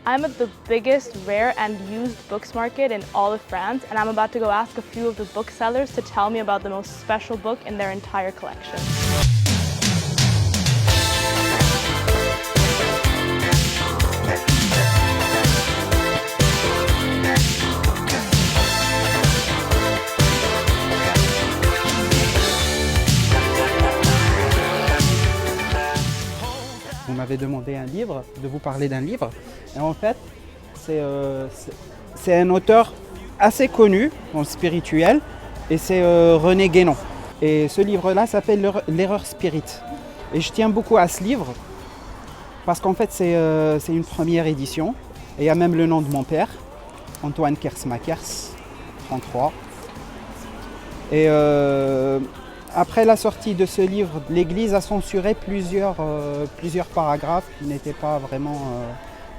I'm at the biggest rare and used books market in all of France, and I'm about to go ask a few of the booksellers to tell me about the most special book in their entire collection. Vous m'avez demandé un livre, de vous parler d'un livre. Et en fait, c'est un auteur assez connu, spirituel, et c'est René Guénon. Et ce livre-là s'appelle L'erreur spirit. Et je tiens beaucoup à ce livre, parce qu'en fait, c'est une première édition. Et il y a même le nom de mon père, Antoine Kersmakers, 33. Et après la sortie de ce livre, l'Église a censuré plusieurs paragraphes qui n'étaient pas vraiment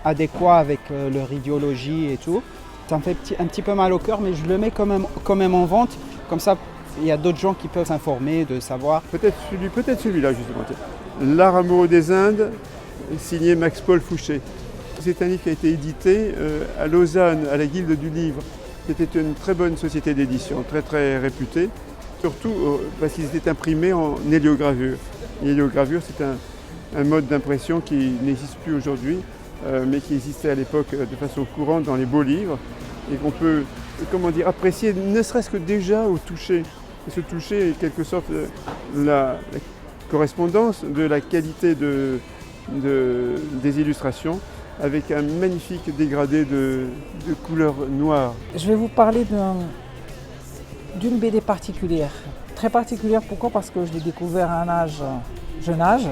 adéquats avec leur idéologie et tout. Ça me fait un petit peu mal au cœur, mais je le mets quand même en vente. Comme ça, il y a d'autres gens qui peuvent s'informer, de savoir. Peut-être celui-là, justement. L'art amoureux des Indes, signé Max-Paul Fouché. C'est un livre qui a été édité à Lausanne, à la Guilde du Livre. C'était une très bonne société d'édition, très très réputée. Surtout parce qu'ils étaient imprimés en héliogravure. L'héliogravure, c'est un mode d'impression qui n'existe plus aujourd'hui, mais qui existait à l'époque de façon courante dans les beaux livres et qu'on peut apprécier ne serait-ce que déjà au toucher. Et ce toucher est en quelque sorte la correspondance de la qualité des illustrations avec un magnifique dégradé de couleurs noires. Je vais vous parler d'une BD particulière. Très particulière, pourquoi? Parce que je l'ai découvert à un jeune âge.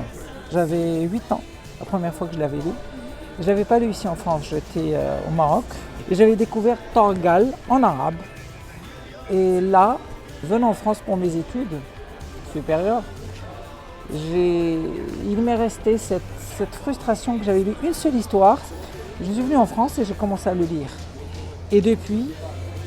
J'avais 8 ans, la première fois que je l'avais lu. Je ne l'avais pas lu ici en France, j'étais au Maroc. Et j'avais découvert Torgal en arabe. Et là, venant en France pour mes études supérieures, il m'est resté cette frustration que j'avais lu une seule histoire. Je suis venu en France et j'ai commencé à le lire. Et depuis,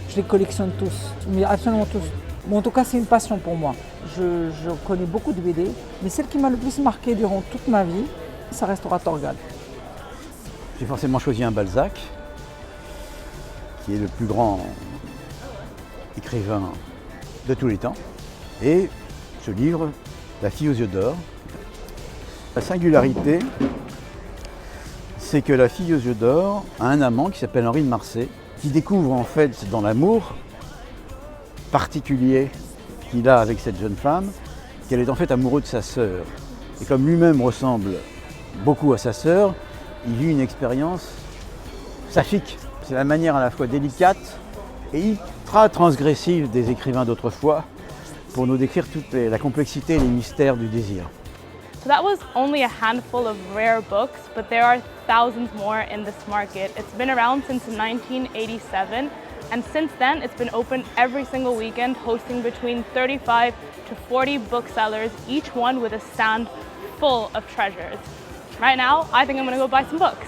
je les collectionne tous, mais absolument tous. Mais en tout cas, c'est une passion pour moi. Je connais beaucoup de BD, mais celle qui m'a le plus marqué durant toute ma vie, ça restera Torgal. J'ai forcément choisi un Balzac, qui est le plus grand écrivain de tous les temps. Et ce livre, La fille aux yeux d'or. La singularité, c'est que la fille aux yeux d'or a un amant qui s'appelle Henri de Marsay, qui découvre en fait dans l'amour particulier qu'il a avec cette jeune femme, qu'elle est en fait amoureux de sa sœur. Et comme lui-même ressemble beaucoup à sa sœur, il vit une expérience saphique. C'est la manière à la fois délicate et ultra transgressive des écrivains d'autrefois pour nous décrire toute la complexité et les mystères du désir. So that was only a handful of rare books, but there are thousands more in this market. It's been around since 1987, and since then it's been open every single weekend, hosting between 35 to 40 booksellers, each one with a stand full of treasures. Right now, I think I'm gonna go buy some books.